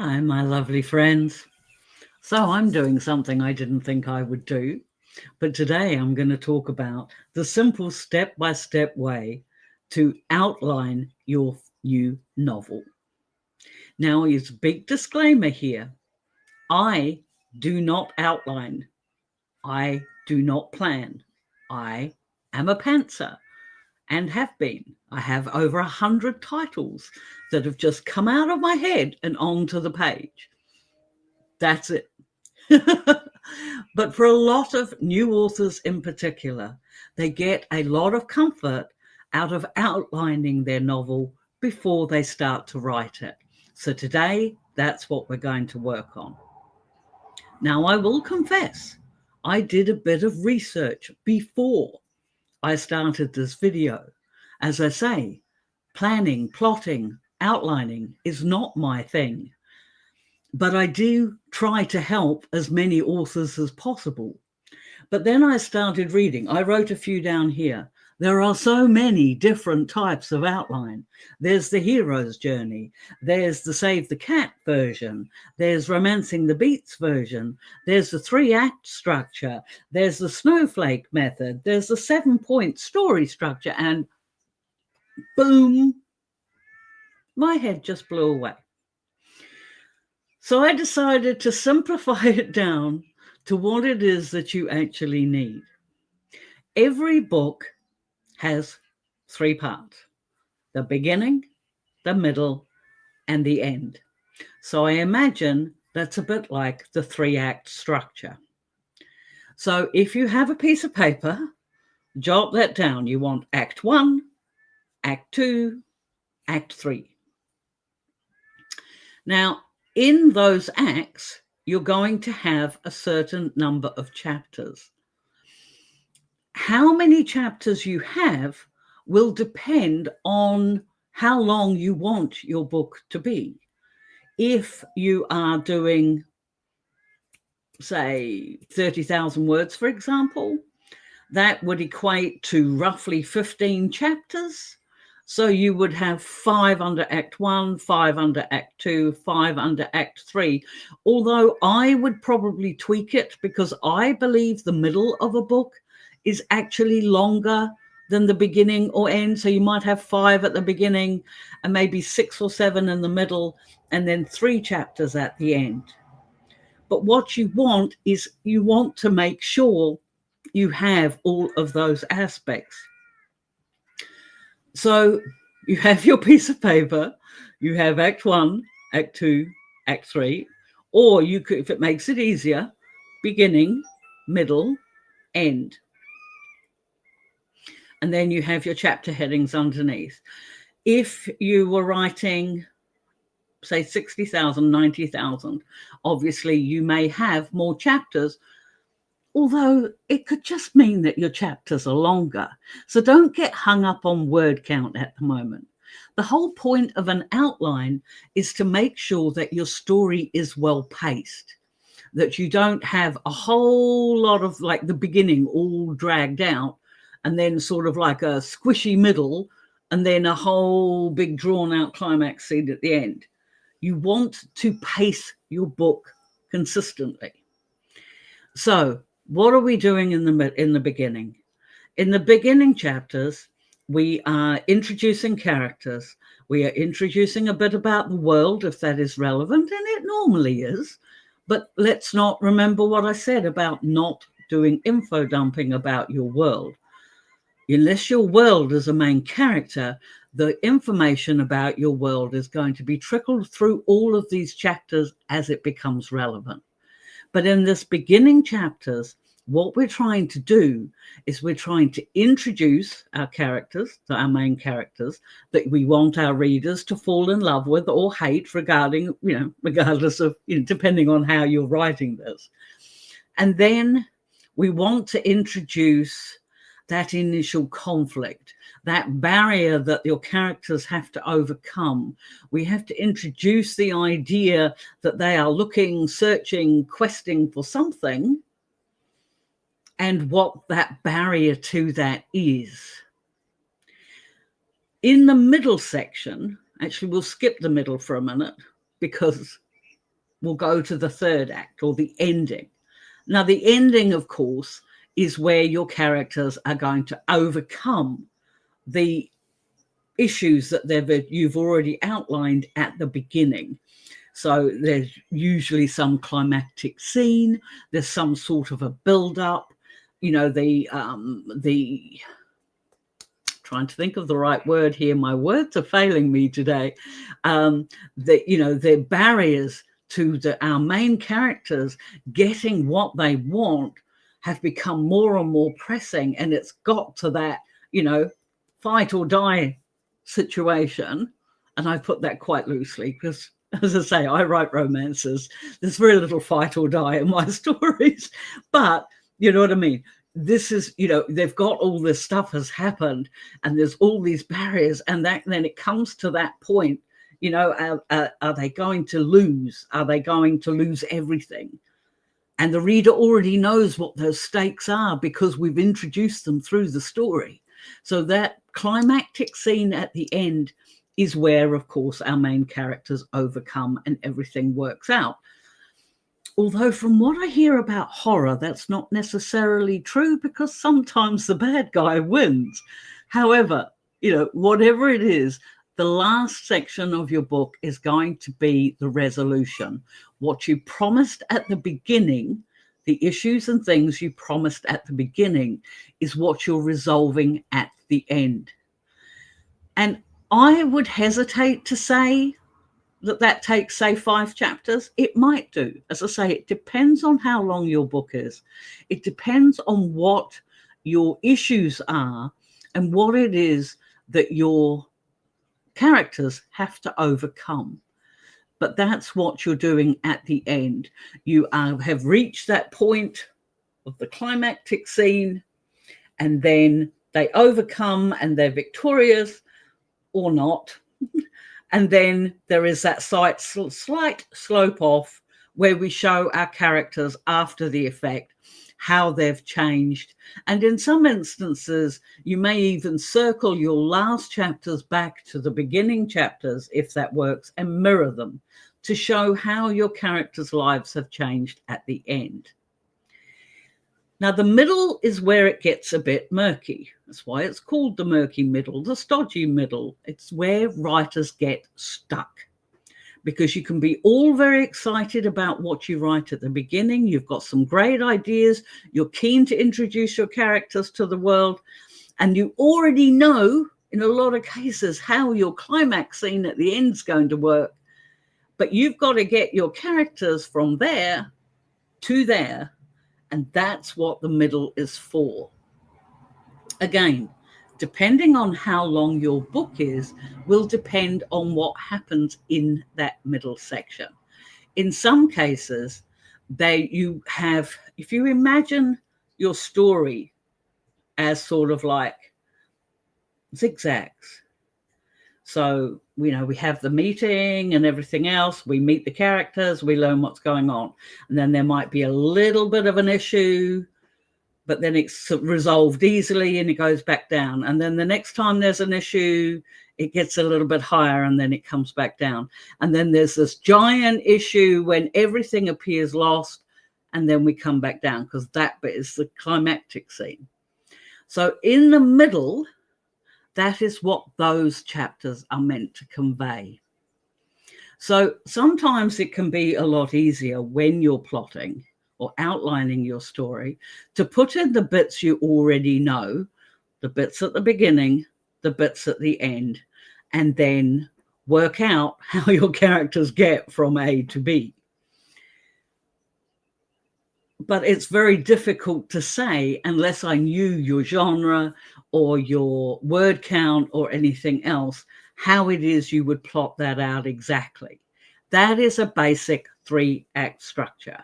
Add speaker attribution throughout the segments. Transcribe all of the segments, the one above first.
Speaker 1: Hi, my lovely friends. So, I'm doing something I didn't think I would do, but today I'm going to talk about the simple step by step way to outline your new novel. Now, it's a big disclaimer here. I do not outline, I do not plan. I am a pantser and have been. I have over 100 titles that have just come out of my head and onto the page. That's it. But for a lot of new authors in particular, they get a lot of comfort out of outlining their novel before they start to write it. So today, that's what we're going to work on. Now, I will confess, I did a bit of research before I started this video. As I say, planning, plotting, outlining is not my thing. But I do try to help as many authors as possible. But then I started reading. I wrote a few down here. There are so many different types of outline. There's the hero's journey. There's the Save the Cat version. There's Romancing the Beats version. There's the 3-act structure. There's the snowflake method. There's the 7-point story structure. And boom, my head just blew away. So I decided to simplify it down to what it is that you actually need. Every book has 3 parts: the beginning, the middle, and the end. So I imagine that's a bit like the 3-act structure. So if you have a piece of paper, jot that down. You want Act 1, Act 2, Act 3. Now, in those acts, you're going to have a certain number of chapters. How many chapters you have will depend on how long you want your book to be. If you are doing, say, 30,000 words, for example, that would equate to roughly 15 chapters. So you would have 5 under Act 1, 5 under Act 2, 5 under Act 3. Although I would probably tweak it because I believe the middle of a book is actually longer than the beginning or end. So you might have 5 at the beginning and maybe 6 or 7 in the middle and then 3 chapters at the end. But what you want is you want to make sure you have all of those aspects. So you have your piece of paper, you have Act 1, Act 2, Act 3, or you could, if it makes it easier, beginning, middle, end. And then you have your chapter headings underneath. If you were writing, say, 60,000, 90,000, obviously you may have more chapters, although it could just mean that your chapters are longer. So don't get hung up on word count at the moment. The whole point of an outline is to make sure that your story is well paced, that you don't have a whole lot of like the beginning all dragged out and then sort of like a squishy middle and then a whole big drawn out climax scene at the end. You want to pace your book consistently. So what are we doing in the beginning? In the beginning chapters, we are introducing characters. We are introducing a bit about the world, if that is relevant, and it normally is. But let's not remember what I said about not doing info dumping about your world. Unless your world is a main character, the information about your world is going to be trickled through all of these chapters as it becomes relevant. But in this beginning chapters, what we're trying to do is we're trying to introduce our characters, our main characters, that we want our readers to fall in love with or hate regarding, regardless of, depending on how you're writing this. And then we want to introduce that initial conflict, that barrier that your characters have to overcome. We have to introduce the idea that they are looking, searching, questing for something, and what that barrier to that is. In the middle section, actually we'll skip the middle for a minute because we'll go to the third act, or the ending. Now, the ending, of course, is where your characters are going to overcome the issues that you've already outlined at the beginning. So there's usually some climactic scene, there's some sort of a build-up, you know, the trying to think of the right word here, my words are failing me today. The barriers to our main characters getting what they want have become more and more pressing, and it's got to that, you know, fight or die situation. And I put that quite loosely because, as I say, I write romances. There's very little fight or die in my stories, but you know what I mean? This is, you know, they've got all this stuff has happened and there's all these barriers, and then it comes to that point, you know, are they going to lose? Are they going to lose everything? And the reader already knows what those stakes are because we've introduced them through the story. So that climactic scene at the end is where, of course, our main characters overcome and everything works out. Although from what I hear about horror, that's not necessarily true, because sometimes the bad guy wins. However, you know, whatever it is, the last section of your book is going to be the resolution. What you promised at the beginning, the issues and things you promised at the beginning, is what you're resolving at the end. And I would hesitate to say that takes, say, 5 chapters. It might do. As I say, it depends on how long your book is. It depends on what your issues are and what it is that your characters have to overcome. But that's what you're doing at the end. You have reached that point of the climactic scene, and then they overcome and they're victorious or not. And then there is that slight slope off where we show our characters after the effect, how they've changed. And in some instances, you may even circle your last chapters back to the beginning chapters, if that works, and mirror them to show how your characters' lives have changed at the end. Now, the middle is where it gets a bit murky. That's why it's called the murky middle, the stodgy middle. It's where writers get stuck, because you can be all very excited about what you write at the beginning. You've got some great ideas. You're keen to introduce your characters to the world, and you already know, in a lot of cases, how your climax scene at the end is going to work. But you've got to get your characters from there to there. And that's what the middle is for. Again, depending on how long your book is, will depend on what happens in that middle section. In some cases, if you imagine your story as sort of like zigzags. So, you know, we have the meeting and everything else. We meet the characters, we learn what's going on. And then there might be a little bit of an issue, but then it's resolved easily and it goes back down. And then the next time there's an issue, it gets a little bit higher and then it comes back down. And then there's this giant issue when everything appears lost, and then we come back down, because that bit is the climactic scene. So in the middle, that is what those chapters are meant to convey. So sometimes it can be a lot easier when you're plotting or outlining your story to put in the bits you already know, the bits at the beginning, the bits at the end, and then work out how your characters get from A to B. But it's very difficult to say unless I knew your genre or your word count or anything else, how it is you would plot that out exactly. That is a basic 3-act structure.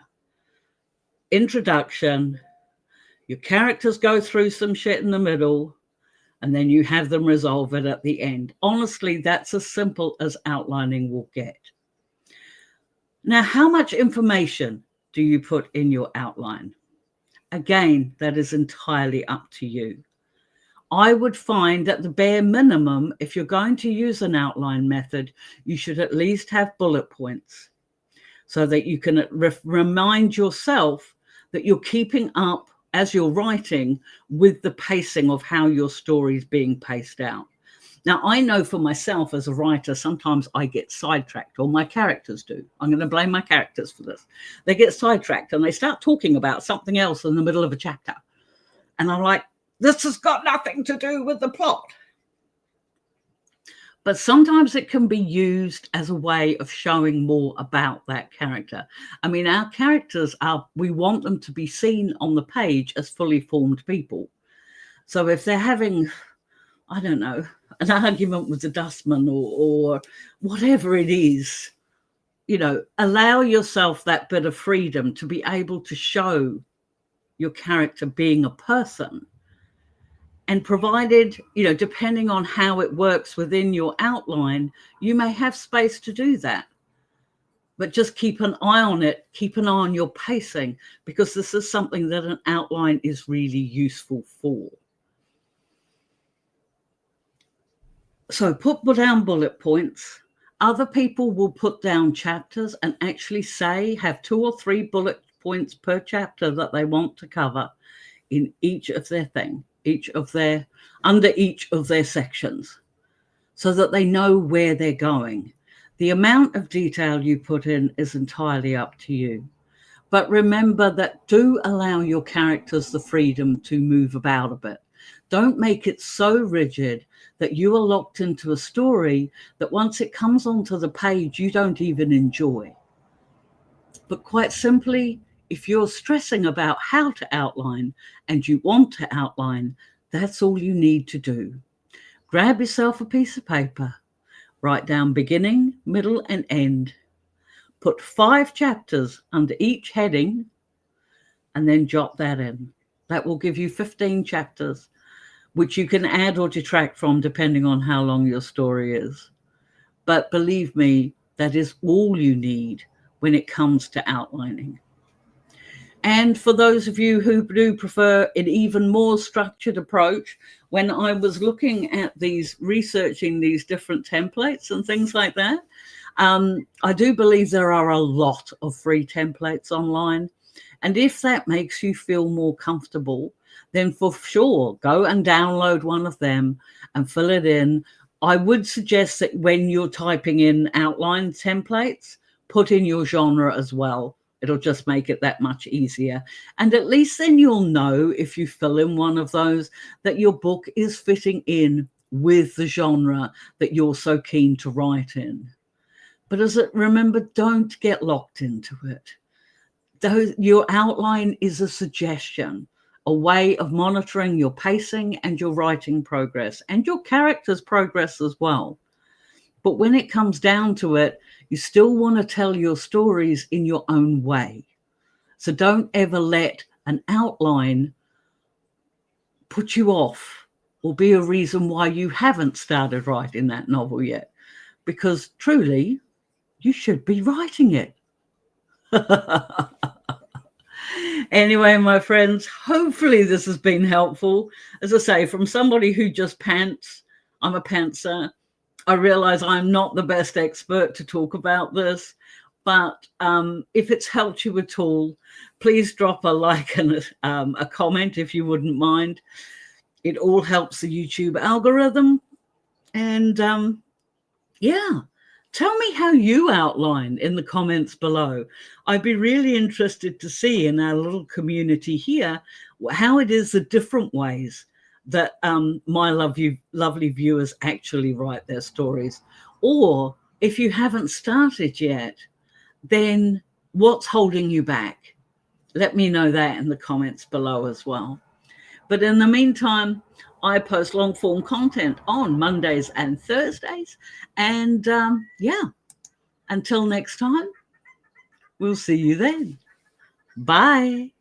Speaker 1: Introduction, your characters go through some shit in the middle, and then you have them resolve it at the end. Honestly, that's as simple as outlining will get. Now, how much information do you put in your outline? Again, that is entirely up to you. I would find at the bare minimum, if you're going to use an outline method, you should at least have bullet points. so that you can remind yourself that you're keeping up as you're writing with the pacing of how your story is being paced out. Now, I know for myself as a writer, sometimes I get sidetracked, or my characters do. I'm going to blame my characters for this. They get sidetracked and they start talking about something else in the middle of a chapter. And I'm like, this has got nothing to do with the plot. But sometimes it can be used as a way of showing more about that character. I mean, our characters we want them to be seen on the page as fully formed people. So if they're having, I don't know, an argument with the dustman or whatever it is, you know, allow yourself that bit of freedom to be able to show your character being a person. And provided, you know, depending on how it works within your outline, you may have space to do that. But just keep an eye on it, keep an eye on your pacing, because this is something that an outline is really useful for. So put down bullet points. Other people will put down chapters and actually have 2 or 3 bullet points per chapter that they want to cover in each of their under each of their sections, so that they know where they're going. The amount of detail you put in is entirely up to you. But remember that do allow your characters the freedom to move about a bit. Don't make it so rigid that you are locked into a story that once it comes onto the page, you don't even enjoy. But quite simply, if you're stressing about how to outline and you want to outline, that's all you need to do. Grab yourself a piece of paper, write down beginning, middle, and end. Put 5 chapters under each heading and then jot that in. That will give you 15 chapters, which you can add or detract from depending on how long your story is. But believe me, that is all you need when it comes to outlining. And for those of you who do prefer an even more structured approach, when I was looking at researching these different templates and things like that, I do believe there are a lot of free templates online. And if that makes you feel more comfortable, then for sure, go and download one of them and fill it in. I would suggest that when you're typing in outline templates, put in your genre as well. It'll just make it that much easier. And at least then you'll know, if you fill in one of those, that your book is fitting in with the genre that you're so keen to write in. But remember, don't get locked into it. Your outline is a suggestion, a way of monitoring your pacing and your writing progress and your character's progress as well. But when it comes down to it, you still want to tell your stories in your own way. So don't ever let an outline put you off or be a reason why you haven't started writing that novel yet. Because truly, you should be writing it. Anyway, my friends, hopefully this has been helpful. As I say, from somebody who just pants, I'm a pantser. I realize I'm not the best expert to talk about this, but if it's helped you at all, please drop a like and a comment if you wouldn't mind. It all helps the YouTube algorithm. And yeah, tell me how you outline in the comments below. I'd be really interested to see in our little community here how it is the different ways that my lovely viewers actually write their stories. Or if you haven't started yet, then what's holding you back? Let me know that in the comments below as well. But in the meantime, I post long form content on Mondays and Thursdays. And yeah, until next time, we'll see you then. Bye.